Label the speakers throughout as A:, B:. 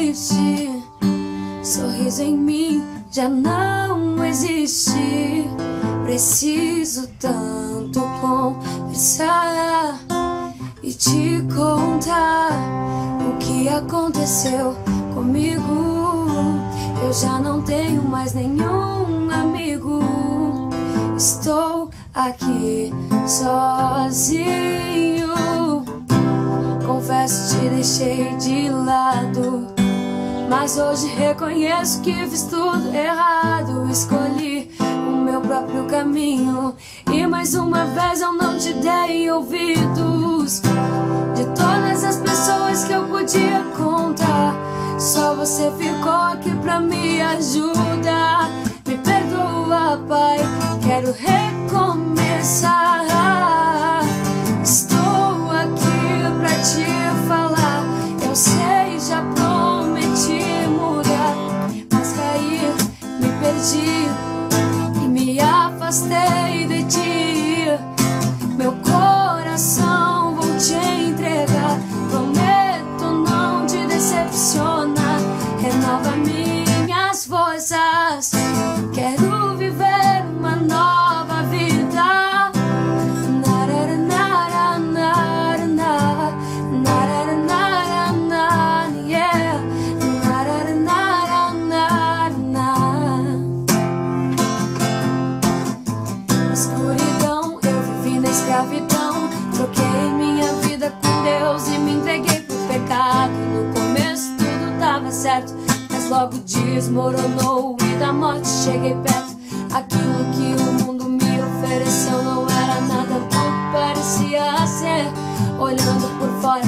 A: triste, sorriso em mim já não existe. Preciso tanto conversar e te contar o que aconteceu comigo. Eu já não tenho mais nenhum amigo. Estou aqui sozinho. Confesso, te deixei de lado, mas hoje reconheço que fiz tudo errado. Escolhi o meu próprio caminho e mais uma vez eu não te dei ouvidos. De todas as pessoas que eu podia contar, só você ficou aqui pra me ajudar. Me perdoa, Pai, quero recomeçar. Estou aqui pra te falar. Eu sei, já prometi mudar, mas caí, me perdi e me afastei de ti. Meu coração vou te entregar. Prometo não te decepcionar. Renova minhas forças. Quero viver uma nova vida. Escuridão, eu vivi na escravidão. Troquei minha vida com Deus e me entreguei pro pecado. No começo tudo tava certo, mas logo desmoronou e da morte cheguei perto. Aquilo que o mundo me ofereceu não era nada do que parecia ser. Olhando por fora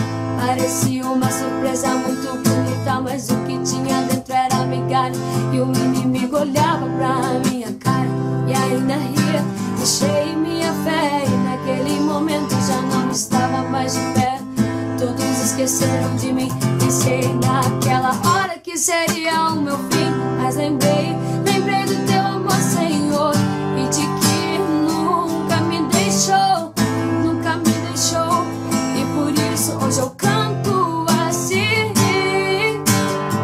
A: parecia uma surpresa muito bonita, mas o que tinha dentro era migalha. E o inimigo olhava pra minha cara e ainda ria. Deixei minha fé e naquele momento já não estava mais de pé. Todos esqueceram de mim. Pensei naquela hora que seria o meu fim, mas lembrei do teu amor, Senhor, e de que nunca me deixou. E por isso hoje eu canto assim.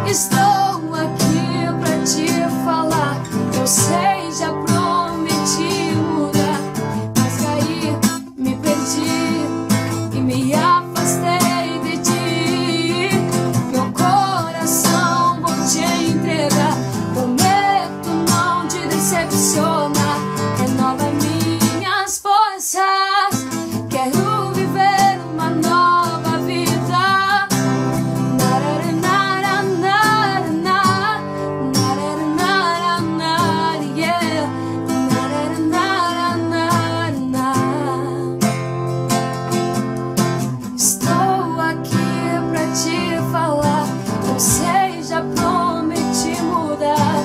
A: Estou aqui pra te falar. Eu sei, já prometi mudar, mas caí, me perdi e me afastei de ti. Meu coração vou te entregar. Prometo não te decepcionar. Renova minhas forças. Quero viver uma nova vida. Estou aqui pra te falar. Eu sei, já prometi mudar,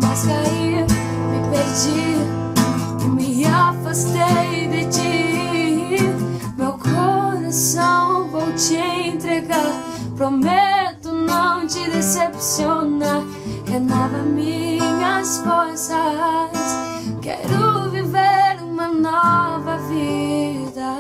A: mas caí, me perdi e me afastei de ti. Meu coração vou te entregar. Prometo não te decepcionar. Renova minhas forças. Quero viver uma nova vida.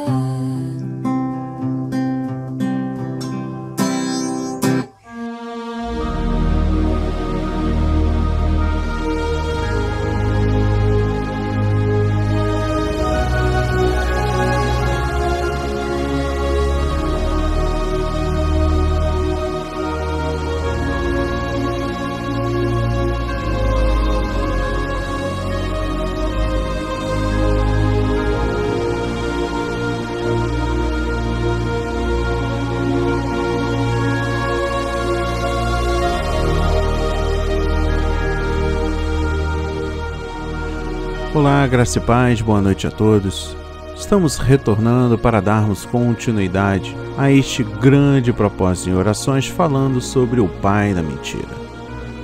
B: Olá, graça e paz, boa noite a todos. Estamos retornando para darmos continuidade a este grande propósito em orações, falando sobre o pai da mentira.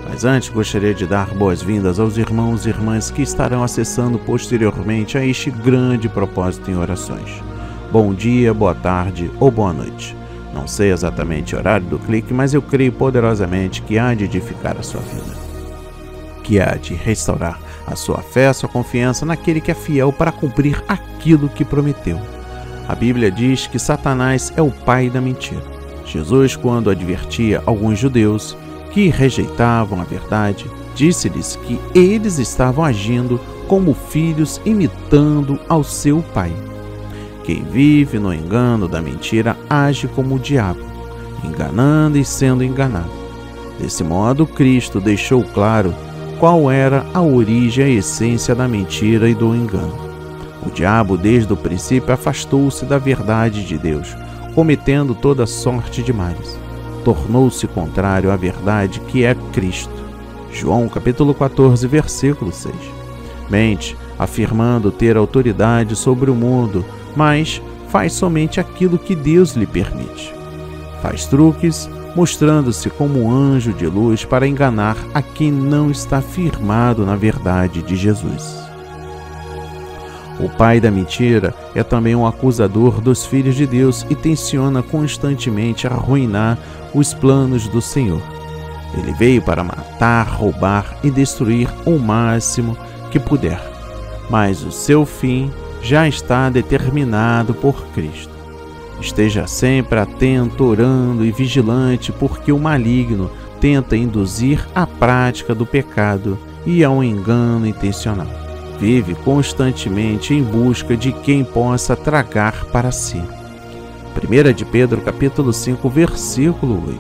B: Mas antes gostaria de dar boas-vindas aos irmãos e irmãs que estarão acessando posteriormente a este grande propósito em orações. Bom dia, boa tarde ou boa noite. Não sei exatamente o horário do clique, mas eu creio poderosamente que há de edificar a sua vida, que há de restaurar a sua fé, a sua confiança naquele que é fiel para cumprir aquilo que prometeu. A Bíblia diz que Satanás é o pai da mentira. Jesus, quando advertia alguns judeus que rejeitavam a verdade, disse-lhes que eles estavam agindo como filhos imitando ao seu pai. Quem vive no engano da mentira age como o diabo, enganando e sendo enganado. Desse modo, Cristo deixou claro qual era a origem e a essência da mentira e do engano. O diabo, desde o princípio, afastou-se da verdade de Deus, cometendo toda sorte de males. Tornou-se contrário à verdade que é Cristo. João capítulo 14, versículo 6. Mente, afirmando ter autoridade sobre o mundo, mas faz somente aquilo que Deus lhe permite. Faz truques, mostrando-se como um anjo de luz para enganar a quem não está firmado na verdade de Jesus. O pai da mentira é também um acusador dos filhos de Deus e tenciona constantemente arruinar os planos do Senhor. Ele veio para matar, roubar e destruir o máximo que puder, mas o seu fim já está determinado por Cristo. Esteja sempre atento, orando e vigilante, porque o maligno tenta induzir à prática do pecado e ao engano intencional. Vive constantemente em busca de quem possa tragar para si. 1 de Pedro capítulo 5, versículo 8.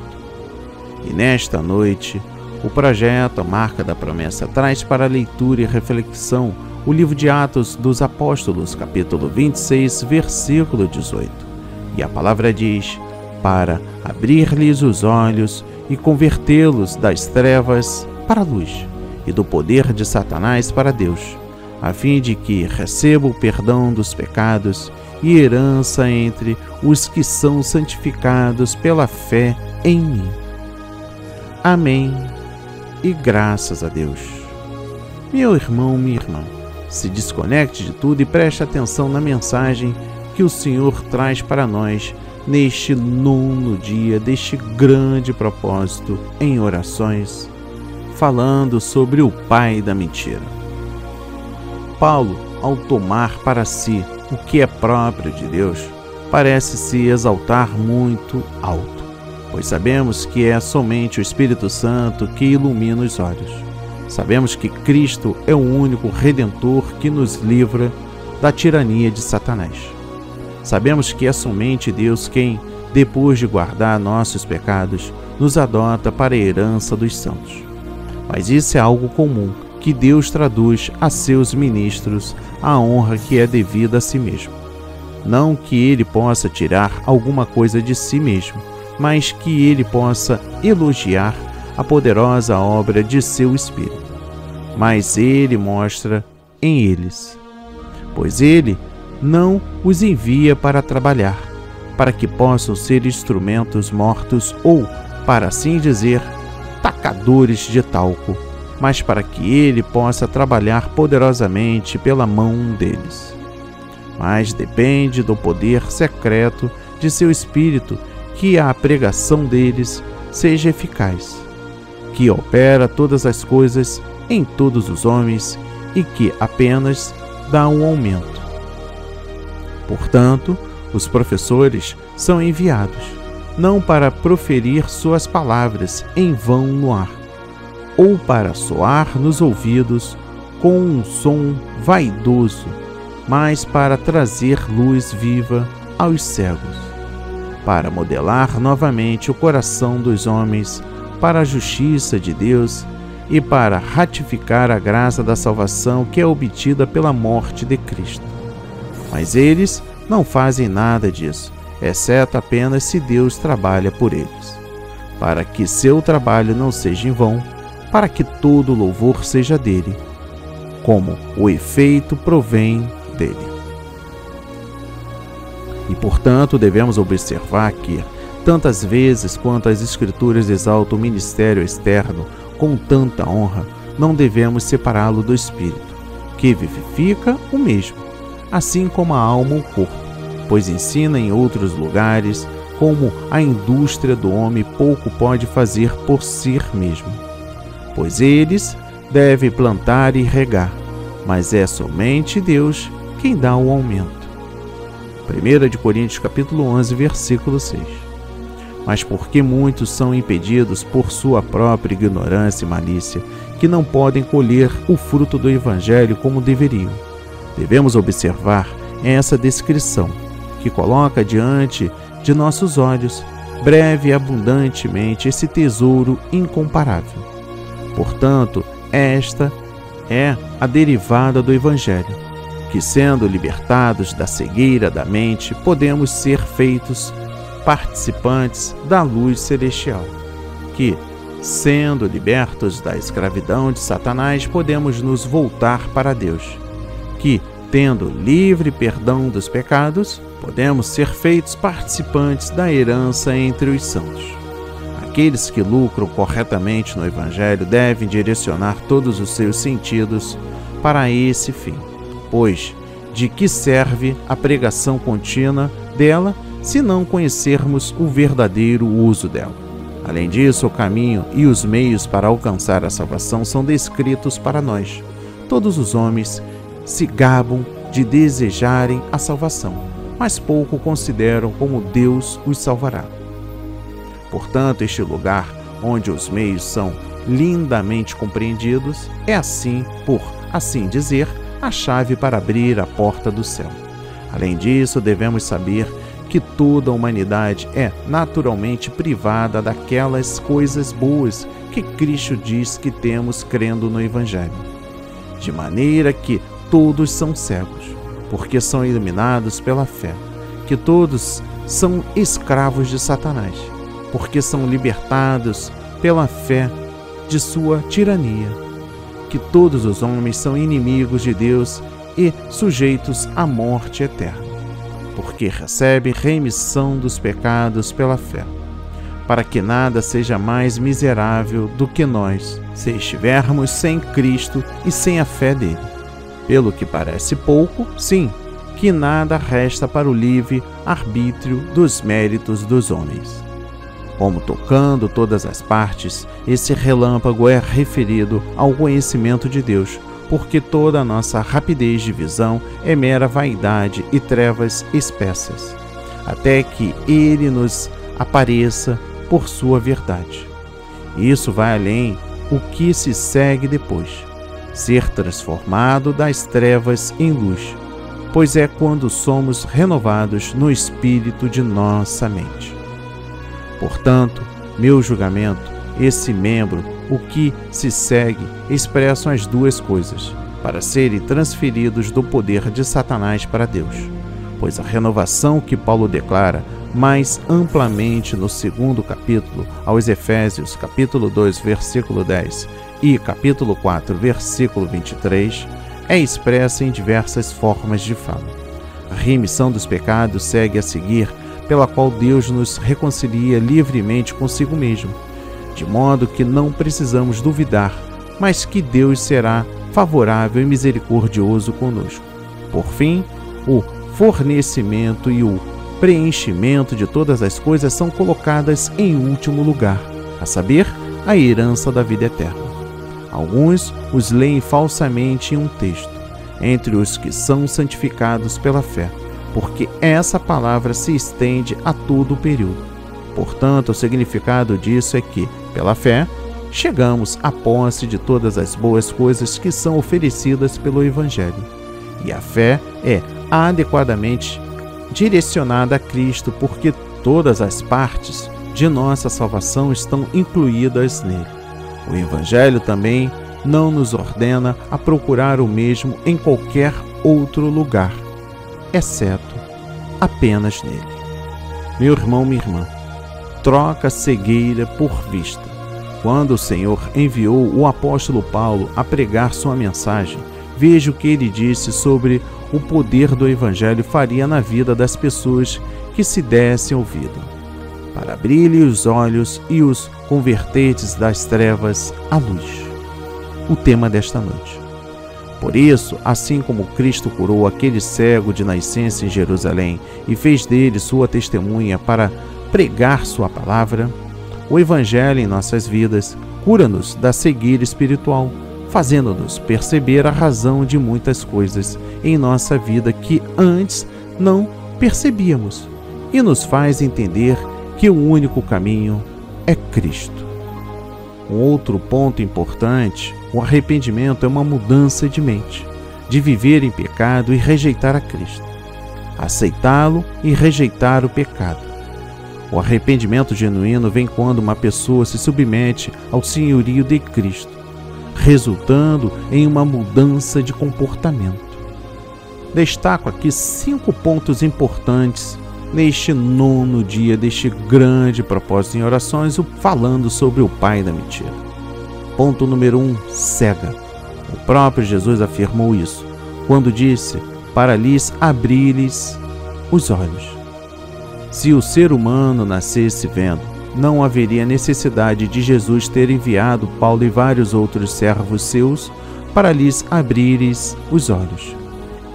B: E nesta noite, o projeto A Marca da Promessa traz para leitura e reflexão o livro de Atos dos Apóstolos, capítulo 26, versículo 18. E a palavra diz: para abrir-lhes os olhos e convertê-los das trevas para a luz e do poder de Satanás para Deus, a fim de que recebam o perdão dos pecados e herança entre os que são santificados pela fé em mim. Amém e graças a Deus. Meu irmão, minha irmã, se desconecte de tudo e preste atenção na mensagem que o Senhor traz para nós neste 9º dia deste grande propósito em orações, falando sobre o pai da mentira. Paulo, ao tomar para si o que é próprio de Deus, parece se exaltar muito alto, pois sabemos que é somente o Espírito Santo que ilumina os olhos. Sabemos que Cristo é o único Redentor que nos livra da tirania de Satanás. Sabemos que é somente Deus quem, depois de guardar nossos pecados, nos adota para a herança dos santos. Mas isso é algo comum, que Deus traduz a seus ministros a honra que é devida a si mesmo. Não que ele possa tirar alguma coisa de si mesmo, mas que ele possa elogiar a poderosa obra de seu Espírito. Mas ele mostra em eles, pois ele não os envia para trabalhar, para que possam ser instrumentos mortos ou, para assim dizer, tacadores de talco, mas para que ele possa trabalhar poderosamente pela mão deles. Mas depende do poder secreto de seu Espírito que a pregação deles seja eficaz, que opera todas as coisas em todos os homens e que apenas dá um aumento. Portanto, os professores são enviados, não para proferir suas palavras em vão no ar, ou para soar nos ouvidos com um som vaidoso, mas para trazer luz viva aos cegos, para modelar novamente o coração dos homens para a justiça de Deus e para ratificar a graça da salvação que é obtida pela morte de Cristo. Mas eles não fazem nada disso, exceto apenas se Deus trabalha por eles, para que seu trabalho não seja em vão, para que todo louvor seja dele, como o efeito provém dele. E, portanto, devemos observar que, tantas vezes quanto as Escrituras exaltam o ministério externo com tanta honra, não devemos separá-lo do Espírito, que vivifica o mesmo, assim como a alma o corpo, pois ensina em outros lugares como a indústria do homem pouco pode fazer por si mesmo, pois eles devem plantar e regar, mas é somente Deus quem dá o aumento. 1 de Coríntios capítulo 11, versículo 6. mas porque muitos são impedidos por sua própria ignorância e malícia, que não podem colher o fruto do Evangelho como deveriam. Devemos observar essa descrição, que coloca diante de nossos olhos, breve e abundantemente, esse tesouro incomparável. Portanto, esta é a derivada do Evangelho, que, sendo libertados da cegueira da mente, podemos ser feitos participantes da luz celestial, que, sendo libertos da escravidão de Satanás, podemos nos voltar para Deus, que, tendo livre perdão dos pecados, podemos ser feitos participantes da herança entre os santos. Aqueles que lucram corretamente no Evangelho devem direcionar todos os seus sentidos para esse fim, pois de que serve a pregação contínua dela se não conhecermos o verdadeiro uso dela? Além disso, o caminho e os meios para alcançar a salvação são descritos para nós. Todos os homens se gabam de desejarem a salvação, mas pouco consideram como Deus os salvará. Portanto, este lugar onde os meios são lindamente compreendidos é, assim, por assim dizer, a chave para abrir a porta do céu. Além disso, devemos saber que toda a humanidade é naturalmente privada daquelas coisas boas que Cristo diz que temos crendo no Evangelho, de maneira que todos são cegos, porque são iluminados pela fé, que todos são escravos de Satanás, porque são libertados pela fé de sua tirania, que todos os homens são inimigos de Deus e sujeitos à morte eterna, porque recebem remissão dos pecados pela fé, para que nada seja mais miserável do que nós, se estivermos sem Cristo e sem a fé dele. Pelo que parece pouco, sim, que nada resta para o livre arbítrio dos méritos dos homens. Como tocando todas as partes, esse relâmpago é referido ao conhecimento de Deus, porque toda a nossa rapidez de visão é mera vaidade e trevas espessas, até que Ele nos apareça por sua verdade. Isso vai além o que se segue depois, ser transformado das trevas em luz, pois é quando somos renovados no espírito de nossa mente. Portanto, meu julgamento, esse membro, o que se segue, expressam as duas coisas, para serem transferidos do poder de Satanás para Deus. Pois a renovação que Paulo declara mais amplamente no 2º capítulo aos Efésios, capítulo 2, versículo 10 e capítulo 4, versículo 23, é expressa em diversas formas de fala. A remissão dos pecados segue a seguir, pela qual Deus nos reconcilia livremente consigo mesmo, de modo que não precisamos duvidar, mas que Deus será favorável e misericordioso conosco. Por fim, o fornecimento e o preenchimento de todas as coisas são colocadas em último lugar, a saber, a herança da vida eterna. Alguns os leem falsamente em um texto, entre os que são santificados pela fé, porque essa palavra se estende a todo o período. Portanto, o significado disso é que, pela fé, chegamos à posse de todas as boas coisas que são oferecidas pelo Evangelho. E a fé é adequadamente direcionada a Cristo, porque todas as partes de nossa salvação estão incluídas nele. O Evangelho também não nos ordena a procurar o mesmo em qualquer outro lugar, exceto apenas nele. Meu irmão, minha irmã, troca cegueira por vista. Quando o Senhor enviou o apóstolo Paulo a pregar sua mensagem, veja o que ele disse sobre o poder do Evangelho faria na vida das pessoas que se dessem ouvido, para abrir-lhe os olhos e os converterdes das trevas à luz. O tema desta noite. Por isso, assim como Cristo curou aquele cego de nascença em Jerusalém e fez dele sua testemunha para pregar sua palavra, o Evangelho em nossas vidas cura-nos da cegueira espiritual, fazendo-nos perceber a razão de muitas coisas em nossa vida que antes não percebíamos, e nos faz entender que o único caminho é Cristo. Um outro ponto importante, o arrependimento é uma mudança de mente, de viver em pecado e rejeitar a Cristo, aceitá-lo e rejeitar o pecado. O arrependimento genuíno vem quando uma pessoa se submete ao senhorio de Cristo, resultando em uma mudança de comportamento. Destaco aqui 5 pontos importantes neste 9º dia deste grande propósito em orações, falando sobre o pai da mentira. Ponto número 1, cega. O próprio Jesus afirmou isso, quando disse para lhes abrir-lhes os olhos. Se o ser humano nascesse vendo, não haveria necessidade de Jesus ter enviado Paulo e vários outros servos seus para lhes abrir-lhes os olhos.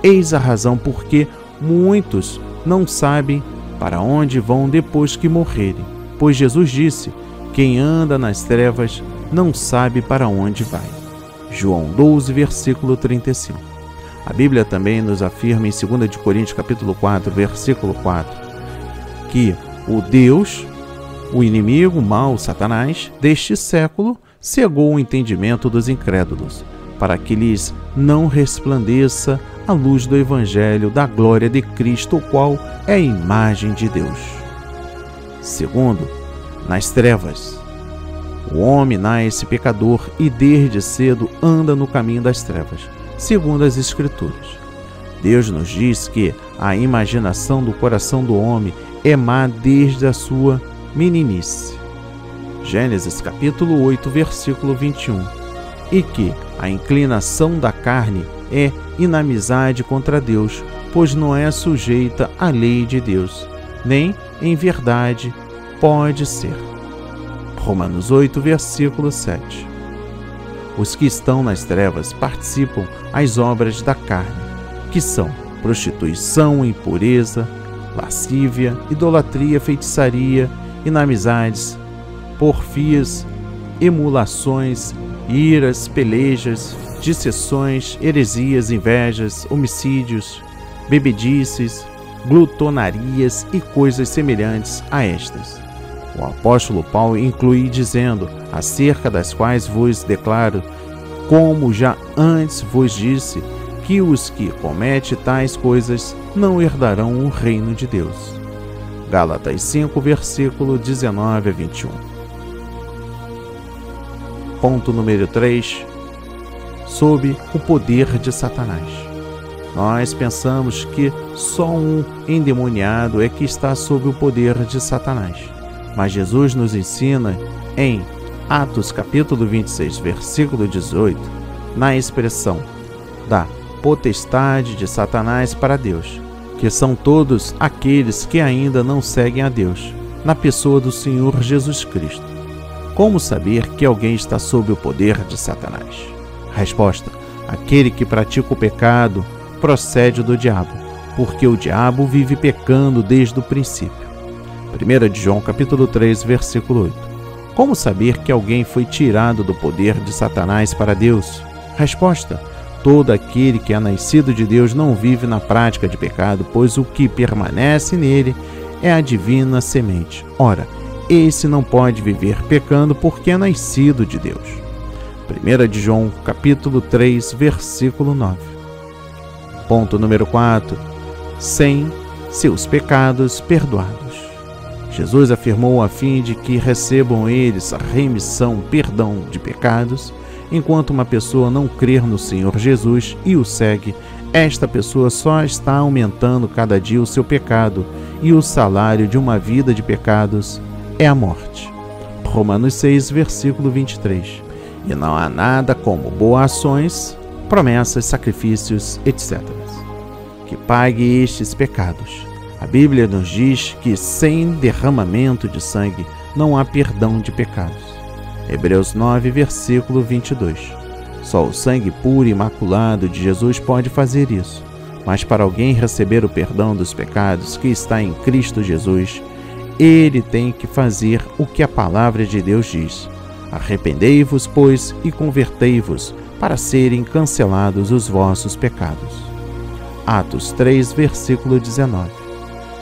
B: Eis a razão porque muitos não sabem para onde vão depois que morrerem, pois Jesus disse: quem anda nas trevas não sabe para onde vai. João 12, versículo 35. A Bíblia também nos afirma em 2 Coríntios capítulo 4, versículo 4, que o inimigo, o mal, Satanás, deste século, cegou o entendimento dos incrédulos, para que lhes não resplandeça a luz do Evangelho da glória de Cristo, o qual é a imagem de Deus. Segundo, nas trevas. O homem nasce pecador e desde cedo anda no caminho das trevas, segundo as Escrituras. Deus nos diz que a imaginação do coração do homem é má desde a sua meninice. Gênesis capítulo 8, versículo 21. E que a inclinação da carne é inimizade contra Deus, pois não é sujeita à lei de Deus, nem em verdade pode ser. Romanos 8, versículo 7. Os que estão nas trevas participam as obras da carne, que são prostituição, impureza, lascívia, idolatria, feitiçaria, inimizades, porfias, emulações, iras, pelejas, dissensões, heresias, invejas, homicídios, bebedices, glutonarias e coisas semelhantes a estas. O apóstolo Paulo inclui dizendo, acerca das quais vos declaro, como já antes vos disse, que os que cometem tais coisas não herdarão o reino de Deus. Gálatas 5, versículo 19 a 21. Ponto número 3. Sob o poder de Satanás. Nós pensamos que só um endemoniado é que está sob o poder de Satanás. Mas Jesus nos ensina em Atos capítulo 26, versículo 18, na expressão da potestade de Satanás para Deus, que são todos aqueles que ainda não seguem a Deus, na pessoa do Senhor Jesus Cristo. Como saber que alguém está sob o poder de Satanás? Resposta: aquele que pratica o pecado procede do diabo, porque o diabo vive pecando desde o princípio. 1 João capítulo 3, versículo 8. Como saber que alguém foi tirado do poder de Satanás para Deus? Resposta: todo aquele que é nascido de Deus não vive na prática de pecado, pois o que permanece nele é a divina semente. Ora, esse não pode viver pecando porque é nascido de Deus. 1 João capítulo 3, versículo 9. Ponto número 4. Sem seus pecados perdoados. Jesus afirmou a fim de que recebam eles a remissão, perdão de pecados. Enquanto uma pessoa não crer no Senhor Jesus e o segue, esta pessoa só está aumentando cada dia o seu pecado, e o salário de uma vida de pecados é a morte. Romanos 6, versículo 23. E não há nada como boas ações, promessas, sacrifícios, etc., que pague estes pecados. A Bíblia nos diz que sem derramamento de sangue não há perdão de pecados. Hebreus 9, versículo 22. Só o sangue puro e imaculado de Jesus pode fazer isso. Mas para alguém receber o perdão dos pecados que está em Cristo Jesus, ele tem que fazer o que a palavra de Deus diz. Arrependei-vos, pois, e convertei-vos, para serem cancelados os vossos pecados. Atos 3, versículo 19.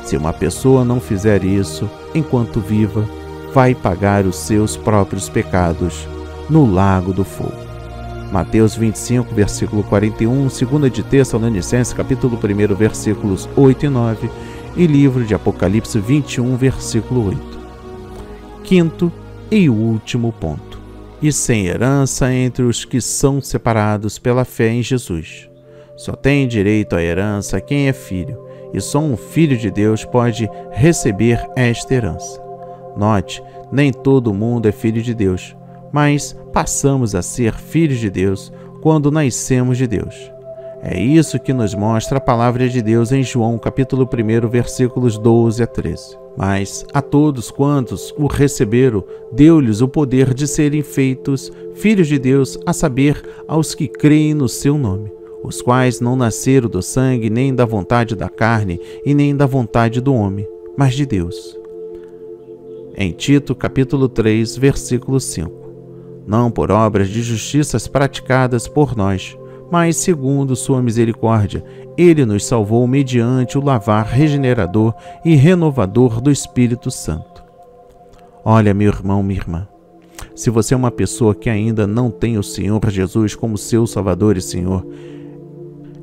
B: Se uma pessoa não fizer isso, enquanto viva, vai pagar os seus próprios pecados no lago do fogo. Mateus 25, versículo 41, 2 de Tessalonicenses, capítulo 1, versículos 8 e 9, e livro de Apocalipse 21, versículo 8. Quinto e último ponto. E sem herança entre os que são separados pela fé em Jesus. Só tem direito à herança quem é filho, e só um filho de Deus pode receber esta herança. Note, nem todo mundo é filho de Deus, mas passamos a ser filhos de Deus quando nascemos de Deus. É isso que nos mostra a palavra de Deus em João, capítulo 1, versículos 12 a 13. Mas a todos quantos o receberam, deu-lhes o poder de serem feitos filhos de Deus, a saber, aos que creem no seu nome, os quais não nasceram do sangue, nem da vontade da carne, e nem da vontade do homem, mas de Deus. Em Tito, capítulo 3, versículo 5. Não por obras de justiças praticadas por nós, mas segundo sua misericórdia, ele nos salvou mediante o lavar regenerador e renovador do Espírito Santo. Olha, meu irmão, minha irmã, se você é uma pessoa que ainda não tem o Senhor Jesus como seu Salvador e Senhor,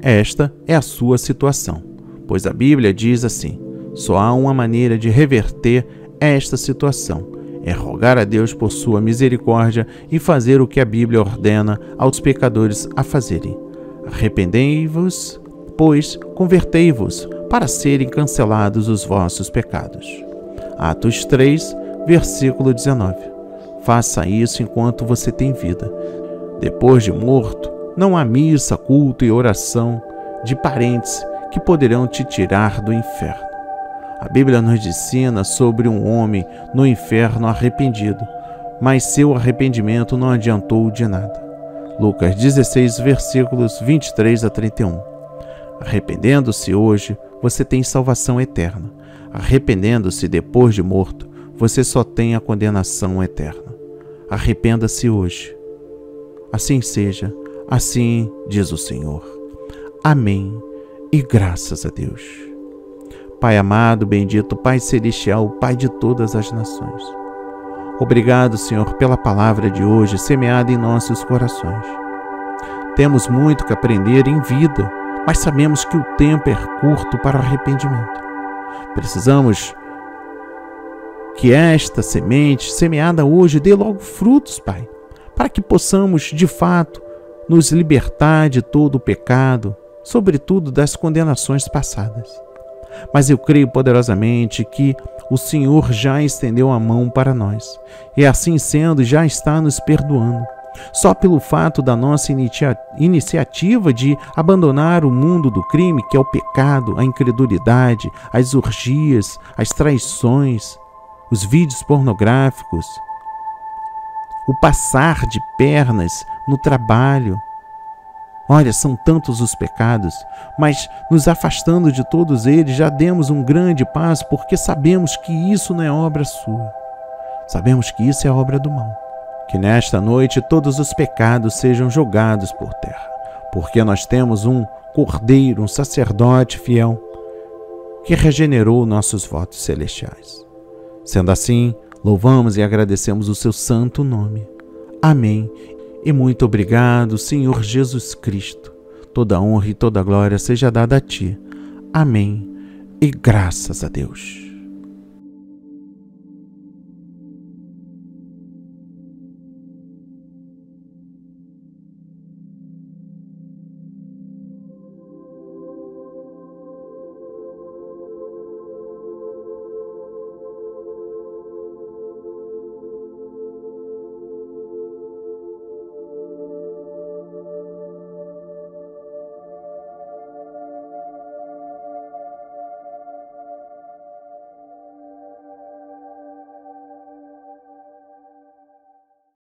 B: esta é a sua situação, pois a Bíblia diz assim: só há uma maneira de reverter esta situação, é rogar a Deus por sua misericórdia e fazer o que a Bíblia ordena aos pecadores a fazerem. Arrependei-vos, pois convertei-vos, para serem cancelados os vossos pecados. Atos 3, versículo 19. Faça isso enquanto você tem vida. Depois de morto, não há missa, culto e oração de parentes que poderão te tirar do inferno. A Bíblia nos ensina sobre um homem no inferno arrependido, mas seu arrependimento não adiantou de nada. Lucas 16, versículos 23 a 31. Arrependendo-se hoje, você tem salvação eterna. Arrependendo-se depois de morto, você só tem a condenação eterna. Arrependa-se hoje. Assim seja, assim diz o Senhor. Amém e graças a Deus. Pai amado, bendito, Pai celestial, Pai de todas as nações. Obrigado, Senhor, pela palavra de hoje semeada em nossos corações. Temos muito que aprender em vida, mas sabemos que o tempo é curto para o arrependimento. Precisamos que esta semente semeada hoje dê logo frutos, Pai, para que possamos, de fato, nos libertar de todo o pecado, sobretudo das condenações passadas. Mas eu creio poderosamente que o Senhor já estendeu a mão para nós, e assim sendo, já está nos perdoando. Só pelo fato da nossa iniciativa de abandonar o mundo do crime, que é o pecado, a incredulidade, as orgias, as traições, os vídeos pornográficos, o passar de pernas no trabalho. Olha, são tantos os pecados, mas nos afastando de todos eles já demos um grande passo, porque sabemos que isso não é obra sua. Sabemos que isso é obra do mal. Que nesta noite todos os pecados sejam jogados por terra, porque nós temos um Cordeiro, um sacerdote fiel, que regenerou nossos votos celestiais. Sendo assim, louvamos e agradecemos o seu santo nome. Amém. E muito obrigado, Senhor Jesus Cristo. Toda honra e toda glória seja dada a Ti. Amém. E graças a Deus.